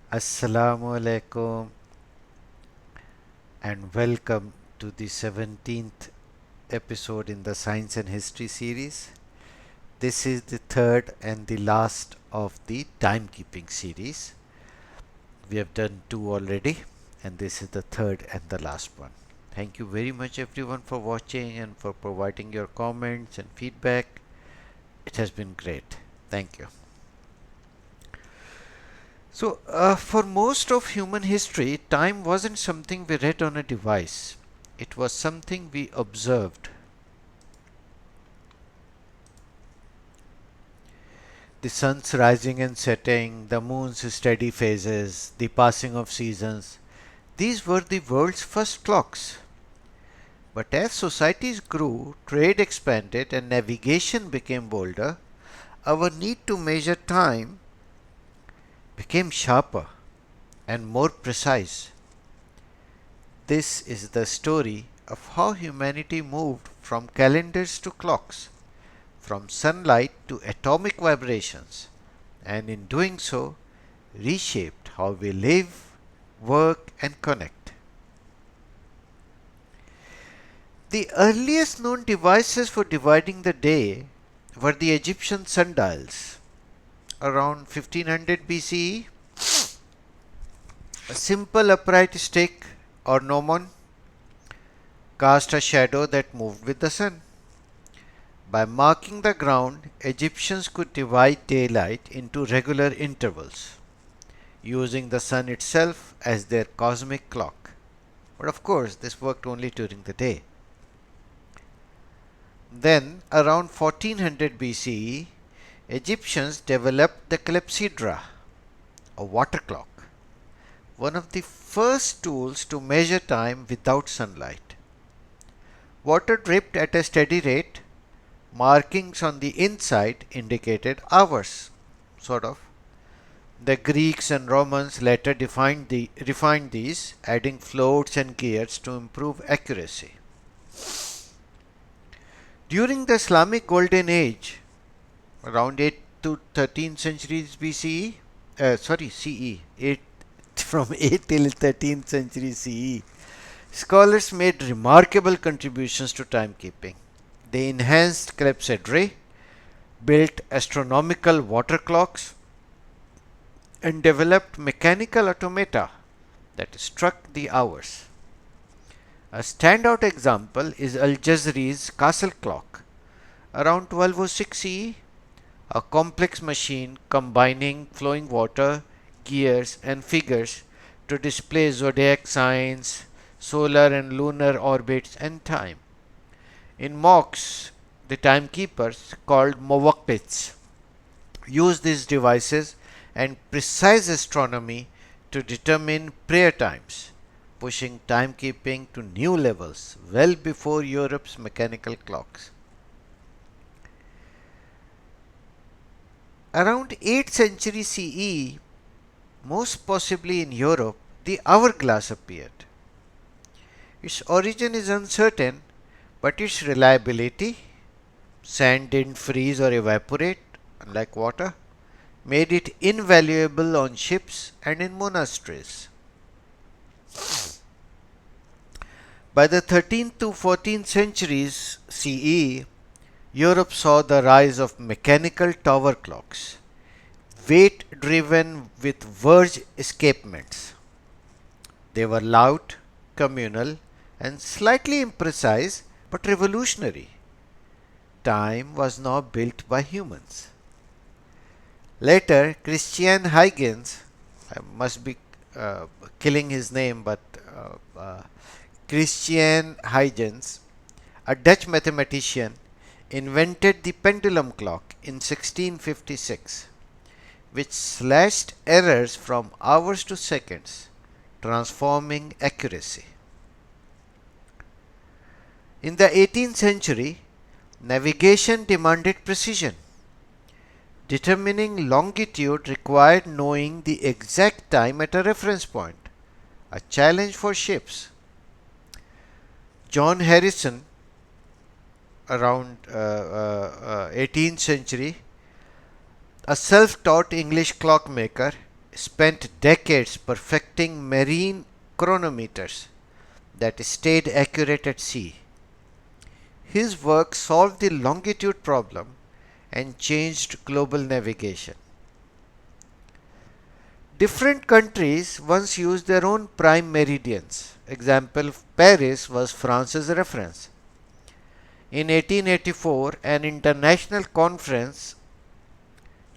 Assalamu alaikum and welcome to the 17th episode in the Science and History series. This is the third and the last of the timekeeping series. We have done two already, and this is the third and the last one. Thank you very much, everyone, for watching and for providing your comments and feedback. It has been great. Thank you. For most of human history, time wasn't something we read on a device. It was something we observed. The sun's rising and setting, the moon's steady phases, the passing of seasons. These were the world's first clocks. But as societies grew, trade expanded, and navigation became bolder, our need to measure time became sharper and more precise. This is the story of how humanity moved from calendars to clocks, from sunlight to atomic vibrations, and in doing so, reshaped how we live, work, and connect. The earliest known devices for dividing the day were the Egyptian sundials. Around 1500 BCE, a simple upright stick or gnomon cast a shadow that moved with the sun. By marking the ground, Egyptians could divide daylight into regular intervals, using the sun itself as their cosmic clock. But of course, this worked only during the day. Then, around 1400 BCE, Egyptians developed the clepsydra, a water clock, one of the first tools to measure time without sunlight. Water dripped at a steady rate. Markings on the inside indicated hours, sort of. The Greeks and Romans later refined these, adding floats and gears to improve accuracy. During the Islamic Golden Age, around 8 to 13th centuries BCE, CE, 8, from 8 till 13th century CE, scholars made remarkable contributions to timekeeping. They enhanced clepsydra, built astronomical water clocks, and developed mechanical automata that struck the hours. A standout example is Al-Jazri's castle clock, around 1206 CE, a complex machine combining flowing water, gears, and figures to display zodiac signs, solar and lunar orbits, and time. In mosques, the timekeepers, called muwaqqits, use these devices and precise astronomy to determine prayer times, pushing timekeeping to new levels well before Europe's mechanical clocks. Around 8th century CE, most possibly in Europe, the hourglass appeared. Its origin is uncertain, but its reliability, sand didn't freeze or evaporate, unlike water, made it invaluable on ships and in monasteries. By the 13th to 14th centuries CE, Europe saw the rise of mechanical tower clocks, weight driven with verge escapements. They were loud, communal, and slightly imprecise but revolutionary. Time was now built by humans. Later, Christian Huygens, I must be killing his name, but Christian Huygens, a Dutch mathematician, invented the pendulum clock in 1656, which slashed errors from hours to seconds, transforming accuracy. In the 18th century, navigation demanded precision. Determining longitude required knowing the exact time at a reference point, a challenge for ships. John Harrison, around 18th century, a self-taught English clockmaker, spent decades perfecting marine chronometers that stayed accurate at sea. His work solved the longitude problem and changed global navigation. Different countries once used their own prime meridians. Example, Paris was France's reference. In 1884, an international conference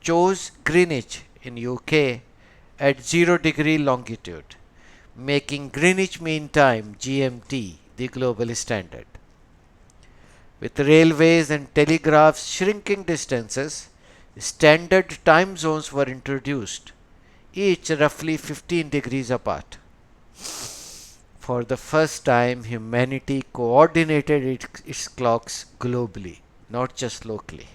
chose Greenwich in UK at 0 degree longitude, making Greenwich Mean Time (GMT) the global standard. With railways and telegraphs shrinking distances, standard time zones were introduced, each roughly 15 degrees apart. For the first time, humanity coordinated its clocks globally, not just locally.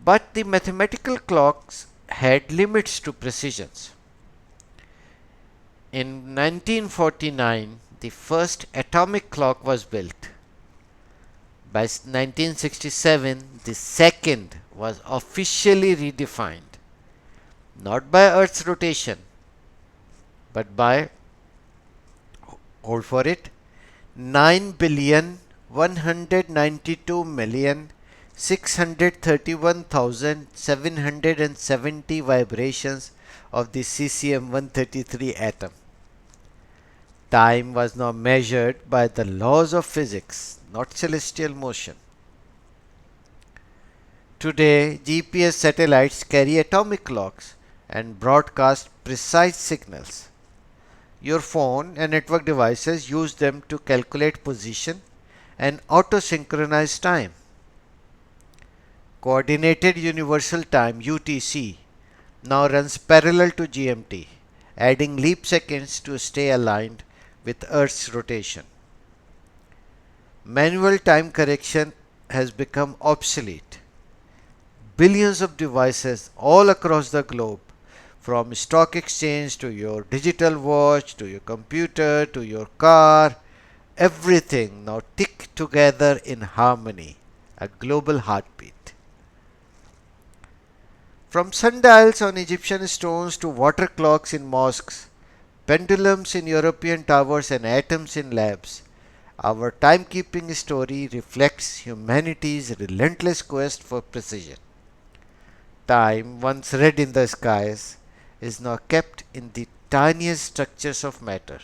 But the mathematical clocks had limits to precision. In 1949, the first atomic clock was built. By 1967, the second was officially redefined, not by Earth's rotation, but by, hold for it, 9,192,631,770 vibrations of the cesium-133 atom. Time was now measured by the laws of physics, not celestial motion. Today, GPS satellites carry atomic clocks and broadcast precise signals. Your phone and network devices use them to calculate position and auto-synchronize time. Coordinated Universal Time (UTC) now runs parallel to GMT, adding leap seconds to stay aligned with Earth's rotation. Manual time correction has become obsolete. Billions of devices all across the globe, from stock exchange to your digital watch to your computer to your car, everything now tick together in harmony, a global heartbeat. From sundials on Egyptian stones to water clocks in mosques, pendulums in European towers and atoms in labs, our timekeeping story reflects humanity's relentless quest for precision. Time, once read in the skies, is now kept in the tiniest structures of matter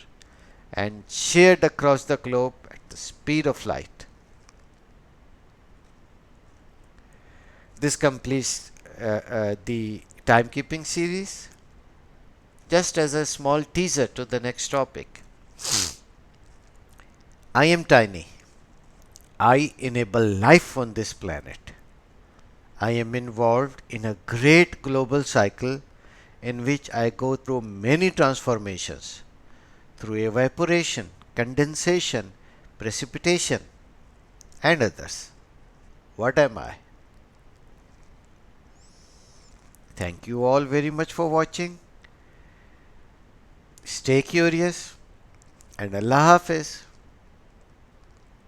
and shared across the globe at the speed of light. This completes the timekeeping series. Just as a small teaser to the next topic, I am tiny. I enable life on this planet. I am involved in a great global cycle in which I go through many transformations through evaporation, condensation, precipitation, and others. What am I? Thank you all very much for watching. Stay curious and Allah Hafiz.